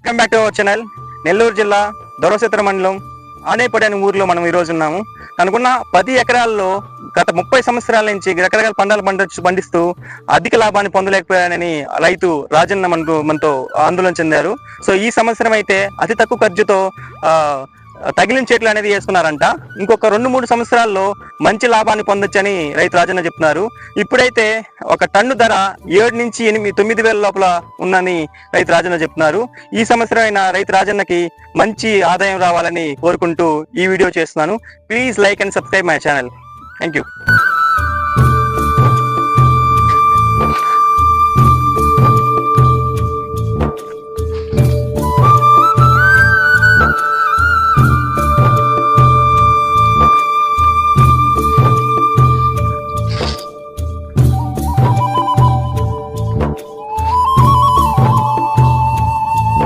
Welcome back to our channel. Nellore జిల్లా దొరసత్ర మండలం ఆనేపడి అనే ఊర్లో మనం ఈరోజు ఉన్నాము. అనుకున్న 10 ఎకరాల్లో గత 30 సంవత్సరాల నుంచి రకరకాల పంటలు పండిస్తూ అధిక లాభాన్ని పొందలేకపోయానని రైతు రాజన్న మనతో ఆందోళన చెందారు. సో ఈ సంవత్సరం అయితే అతి తక్కువ ఖర్చుతో తగిలిన చెట్లు అనేది వేసుకున్నారంట. ఇంకొక 2-3 సంవత్సరాల్లో మంచి లాభాన్ని పొందొచ్చని రైతు రాజన్న చెప్తున్నారు. ఇప్పుడైతే ఒక టన్ను ధర 7 నుంచి 9 వేల లోపల ఉందని రైతు రాజన్న చెప్తున్నారు. ఈ సంవత్సరం అయినా రైతు రాజన్నకి మంచి ఆదాయం రావాలని కోరుకుంటూ ఈ వీడియో చేస్తున్నాను. Please like and subscribe my channel. Thank you.